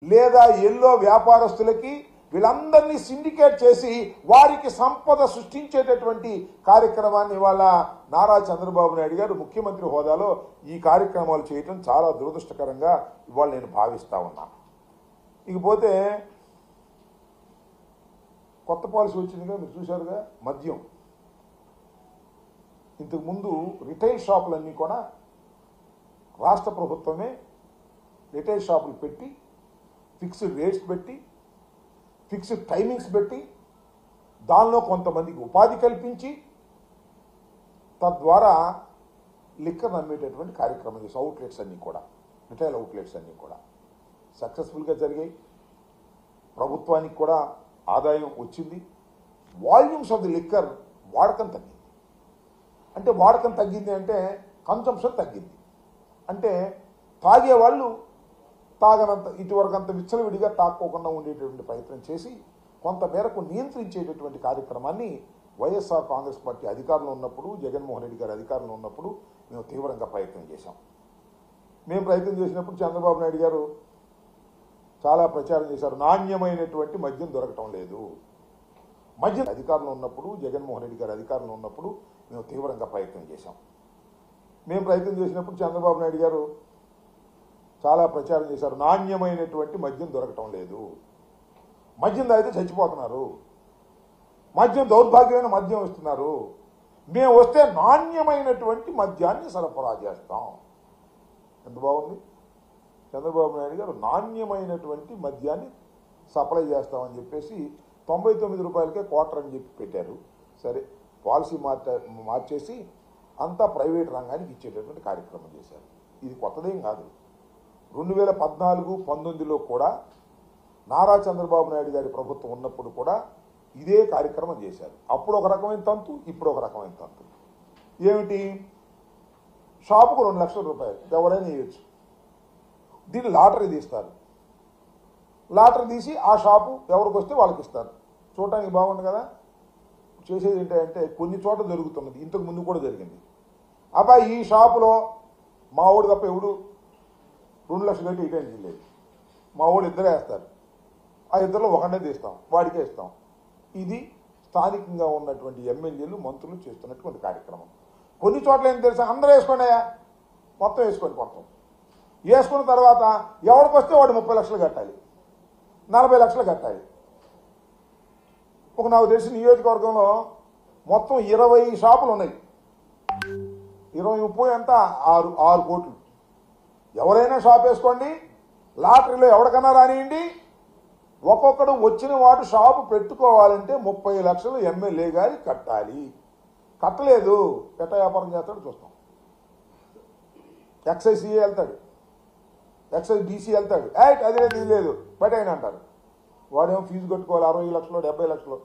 లేదా ఎల్లో వ్యాపారస్తులకి వీళ్ళందరినీ సిండికేట్ చేసి వారికి సంపద సృష్టించేటటువంటి కార్యక్రమాన్ని ఇవాళ నారా చంద్రబాబు నాయుడు గారు ముఖ్యమంత్రి హోదాలో ఈ కార్యక్రమాలు చేయటం చాలా దురదృష్టకరంగా ఇవాళ నేను భావిస్తా ఉన్నాను. ఇకపోతే కొత్త పాలసీ వచ్చిందిగా, మీరు చూశారుగా, మద్యం. ఇంతకుముందు రిటైల్ షాపులన్నీ కూడా రాష్ట్ర ప్రభుత్వమే రిటైల్ షాపులు పెట్టి ఫిక్స్డ్ రేట్స్ పెట్టి ఫిక్స్డ్ టైమింగ్స్ పెట్టి దానిలో కొంతమందికి ఉపాధి కల్పించి తద్వారా లిక్కర్ అమ్మేటటువంటి కార్యక్రమం చేసి అవుట్లెట్స్ అన్నీ కూడా, రిటైల్ అవుట్లెట్స్ అన్నీ కూడా సక్సెస్ఫుల్గా జరిగాయి. ప్రభుత్వానికి కూడా ఆదాయం వచ్చింది. వాల్యూమ్స్ ఆఫ్ ది లిక్కర్ వాడకం తగ్గింది. అంటే వాడకం తగ్గింది అంటే కన్సంప్షన్ తగ్గింది. అంటే తాగేవాళ్ళు తాగనంత ఇటువరకంత విచ్చలవిడిగా తాక్కోకుండా ఉండేటటువంటి ప్రయత్నం చేసి కొంత మేరకు నియంత్రించేటటువంటి కార్యక్రమాన్ని వైఎస్ఆర్ కాంగ్రెస్ పార్టీ అధికారంలో ఉన్నప్పుడు, జగన్మోహన్ రెడ్డి గారు అధికారంలో ఉన్నప్పుడు మేము తీవ్రంగా ప్రయత్నం చేశాం. మేము ప్రయత్నం చేసినప్పుడు చంద్రబాబు నాయుడు గారు చాలా ప్రచారం చేశారు, నాణ్యమైనటువంటి మద్యం దొరకటం లేదు. మద్యం అధికారంలో ఉన్నప్పుడు, జగన్మోహన్ రెడ్డి గారు అధికారంలో ఉన్నప్పుడు మేము తీవ్రంగా ప్రయత్నం చేశాం. మేము ప్రయత్నం చేసినప్పుడు చంద్రబాబు నాయుడు గారు చాలా ప్రచారం చేశారు, నాణ్యమైనటువంటి మద్యం దొరకటం లేదు. మద్యం తాగితే చచ్చిపోతున్నారు, మద్యం దౌర్భాగ్యమైన మద్యం ఇస్తున్నారు, మేము వస్తే నాణ్యమైనటువంటి మద్యాన్ని సరఫరా చేస్తాం. ఎంత బాగుంది. చంద్రబాబు నాయుడు గారు నాణ్యమైనటువంటి మద్యాన్ని సప్లై చేస్తామని చెప్పేసి 99 రూపాయలకే క్వార్టర్ అని చెప్పి పెట్టారు. సరే, పాలసీ మార్చేసి అంతా ప్రైవేట్ రంగానికి ఇచ్చేటటువంటి కార్యక్రమం చేశారు. ఇది కొత్తదేం కాదు. 2014-19లో కూడా నారా చంద్రబాబు నాయుడు గారి ప్రభుత్వం ఉన్నప్పుడు కూడా ఇదే కార్యక్రమం చేశారు. అప్పుడు ఒక రకమైన తంతు, ఇప్పుడు ఒక రకమైన తంతు. ఏమిటి? షాపుకు 2 లక్షల రూపాయలు ఎవరైనా ఇవ్వచ్చు. దీన్ని లాటరీ తీస్తారు. లాటరీ తీసి ఆ షాపు ఎవరికి వస్తే వాళ్ళకి ఇస్తారు. చూడటానికి బాగుంది కదా. చేసేది ఏంటంటే కొన్ని చోట్ల జరుగుతున్నది, ఇంతకు ముందు కూడా జరిగింది. అబ్బాయి ఈ షాపులో మా ఊడు తప్ప ఎవడు 2 లక్షలు కట్టి ఇటేంటి లేదు, మా ఊడు ఇద్దరే వేస్తారు, ఆ ఇద్దరిలో ఒకనే తీస్తాం, వాడికే ఇస్తాం. ఇది స్థానికంగా ఉన్నటువంటి ఎమ్మెల్యేలు మంత్రులు చేస్తున్నటువంటి కార్యక్రమం. కొన్ని చోట్ల ఏం తెలుసా, అందరూ వేసుకోండియా, మొత్తం వేసుకోండి. మొత్తం వేసుకున్న తర్వాత ఎవరికి వస్తే వాడు 30 లక్షలు కట్టాలి, 40 లక్షలు కట్టాలి. ఒక నాకు తెలిసిన నియోజకవర్గంలో మొత్తం 20 షాపులు ఉన్నాయి. 20-30 అంతా 6 కోట్లు. ఎవరైనా షాప్ వేసుకోండి, లాటరీలో ఎవరికన్నా రానియండి, ఒక్కొక్కడు వచ్చిన వాడు షాపు పెట్టుకోవాలంటే 30 లక్షలు ఎమ్మెల్యే గారి కట్టాలి. కట్టలేదు, ఎట్ట వ్యాపారం చేస్తాడు చూస్తాం. ఎక్సైజ్ సిఏ వెళ్తాడు, ఎక్సైజ్ డీసీ వెళ్తాడు, అది లేదు ఇది లేదు బట్ అయినా అంటారు. వాడేమో ఫీజు కట్టుకోవాలి 60 లక్షలు 70 లక్షలు.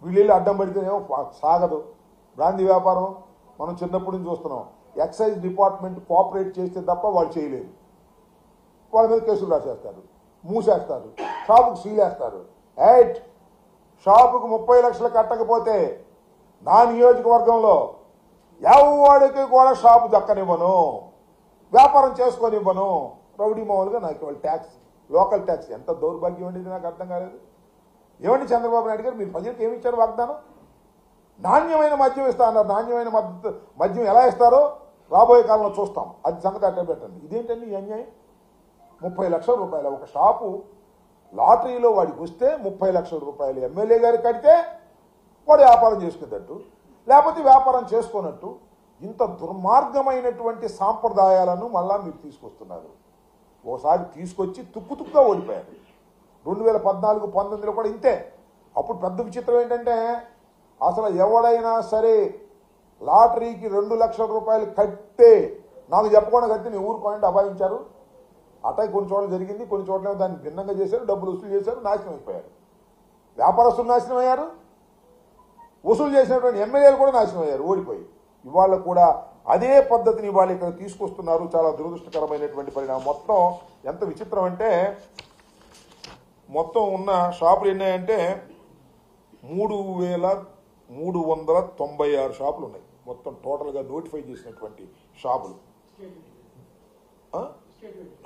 వీళ్ళు అడ్డం పడితేనేమో సాగదు. బ్రాందీ వ్యాపారం మనం చిన్నప్పటి నుంచి చూస్తున్నాం. ఎక్సైజ్ డిపార్ట్మెంట్ కోఆపరేట్ చేస్తే తప్ప వాళ్ళు చేయలేరు. వాళ్ళ మీద కేసులు రాసేస్తారు, మూసేస్తారు, షాపుకు సీలేస్తారు. షాపుకు 30 లక్షలు కట్టకపోతే నా నియోజకవర్గంలో ఎవడికి కూడా షాపు దక్కనివ్వను, వ్యాపారం చేసుకొనివ్వను. రౌడీ మామూలుగా నాకు వాళ్ళు ట్యాక్స్, లోకల్ ట్యాక్స్. ఎంత దౌర్భాగ్యం ఉండేది నాకు అర్థం కాలేదు. ఏమండి చంద్రబాబు నాయుడు గారు, మీరు ప్రజలకు ఏమి ఇచ్చారు వాగ్దానం? నాణ్యమైన మద్యం ఇస్తా అన్నారు. నాణ్యమైన మద్యం ఎలా ఇస్తారో రాబోయే కాలంలో చూస్తాం. అది సంగతి అట్టే పెట్టండి. ఇదేంటండి ఈ అన్యాయం? 30 లక్షల రూపాయలు ఒక షాపు లాటరీలో వాడికి వస్తే 30 లక్షల రూపాయలు ఎమ్మెల్యే గారు కడితే వాడు వ్యాపారం చేసుకున్నట్టు, లేకపోతే వ్యాపారం చేసుకున్నట్టు. ఇంత దుర్మార్గమైనటువంటి సాంప్రదాయాలను మళ్ళా మీరు తీసుకొస్తున్నారు. ఓసారి తీసుకొచ్చి తుక్కుతుక్కుగా ఓడిపోయారు. 2014-19లో కూడా ఇంతే. అప్పుడు పెద్ద విచిత్రం ఏంటంటే అసలు ఎవడైనా సరే లాటరీకి 2 లక్షల రూపాయలు కట్టే నాకు చెప్పకుండా కట్టి నేను ఊరుకోండి అభాయించారు. అటాయి కొన్ని చోట్ల జరిగింది, కొన్ని చోట్ల దాన్ని భిన్నంగా చేశారు, డబ్బులు వసూలు చేశారు, నాశనం అయిపోయారు. వ్యాపారస్తులు నాశనం అయ్యారు, వసూలు చేసినటువంటి ఎమ్మెల్యేలు కూడా నాశనం అయ్యారు ఓడిపోయి. ఇవాళ కూడా అదే పద్ధతిని ఇవాళ ఇక్కడ తీసుకొస్తున్నారు. చాలా దురదృష్టకరమైనటువంటి పరిణామం. మొత్తం ఎంత విచిత్రం అంటే మొత్తం ఉన్న షాపులు ఎన్నాయంటే 3,396 షాపులు ఉన్నాయి. మొత్తం టోటల్గా నోటిఫై చేసినటువంటి షాపులు.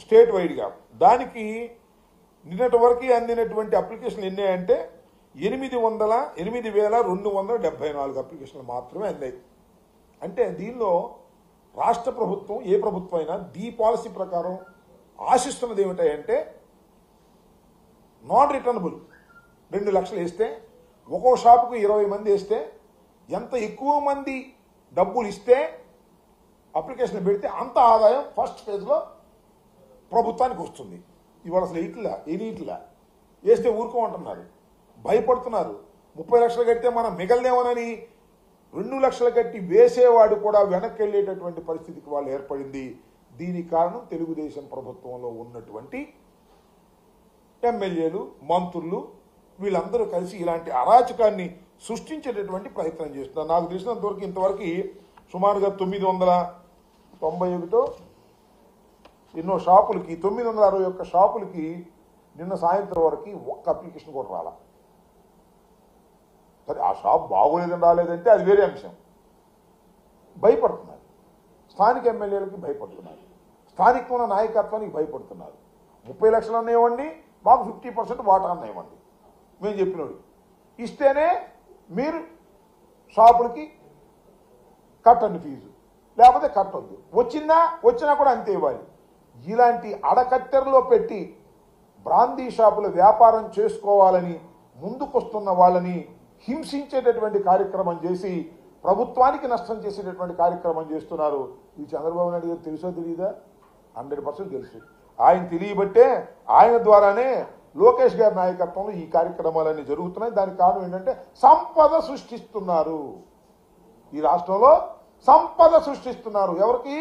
స్టేట్ వైడ్గా దానికి నిన్నటి వరకు అందినటువంటి అప్లికేషన్లు ఎన్ని అంటే 8,274 అప్లికేషన్లు మాత్రమే అందాయి. అంటే దీనిలో రాష్ట్ర ప్రభుత్వం ఏ ప్రభుత్వం అయినా దీ పాలసీ ప్రకారం ఆశిస్తున్నది ఏమిటంటే నాన్ రిటర్నబుల్ 2 లక్షలు వేస్తే ఒక్కో షాపుకు 20 మంది వేస్తే ఎంత ఎక్కువ మంది డబ్బులు ఇస్తే అప్లికేషన్ పెడితే అంత ఆదాయం ఫస్ట్ ఫేజ్లో ప్రభుత్వానికి వస్తుంది. ఇవాళ అసలు ఎయిట్లా వేస్తే ఊరుకోమంటున్నారు, భయపడుతున్నారు. 30 లక్షలు కడితే మనం మిగలదేమోనని 2 లక్షలు కట్టి వేసేవాడు కూడా వెనక్కి వెళ్ళేటటువంటి పరిస్థితికి వాళ్ళు ఏర్పడింది. దీనికి కారణం తెలుగుదేశం ప్రభుత్వంలో ఉన్నటువంటి ఎమ్మెల్యేలు, మంత్రులు వీళ్ళందరూ కలిసి ఇలాంటి అరాచకాన్ని సృష్టించేటటువంటి ప్రయత్నం చేస్తున్నారు. నాకు తెలిసినంతవరకు ఇంతవరకు సుమారుగా 991 ఎన్నో షాపులకి 961 షాపులకి నిన్న సాయంత్రం వరకు ఒక్క అప్లికేషన్ కూడా రాలా. సరే ఆ షాప్ బాగోలేదని రాలేదంటే అది వేరే అంశం. భయపడుతున్నారు, స్థానిక ఎమ్మెల్యేలకి భయపడుతున్నారు, స్థానిక ఉన్న నాయకత్వానికి భయపడుతున్నారు. 30 లక్షలు అన్నాయివ్వండి, మాకు 50% వాటా అన్నాయివ్వండి, మేము చెప్పినోడు ఇస్తేనే మీరు షాపులకి కట్టండి ఫీజు, లేకపోతే కట్టొద్దు, వచ్చినా కూడా అంతే ఇవ్వాలి. ఇలాంటి అడకత్తెరలో పెట్టి బ్రాందీ షాపుల వ్యాపారం చేసుకోవాలని ముందుకొస్తున్న వాళ్ళని హింసించేటటువంటి కార్యక్రమం చేసి ప్రభుత్వానికి నష్టం చేసేటటువంటి కార్యక్రమం చేస్తున్నారు. ఇది చంద్రబాబు నాయుడు గారు తెలుసో తెలియదా? 100% తెలుసు. ఆయన తెలియబట్టే ఆయన ద్వారానే లోకేష్ గారి నాయకత్వంలో ఈ కార్యక్రమాలన్నీ జరుగుతున్నాయి. దానికి కారణం ఏంటంటే సంపద సృష్టిస్తున్నారు. ఈ రాష్ట్రంలో సంపద సృష్టిస్తున్నారు. ఎవరికి?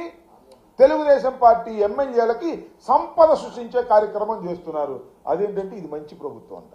తెలుగుదేశం పార్టీ ఎమ్మెల్యేలకి సంపద సృష్టించే కార్యక్రమం చేస్తున్నారు. అదేంటంటే ఇది మంచి ప్రభుత్వం అంట.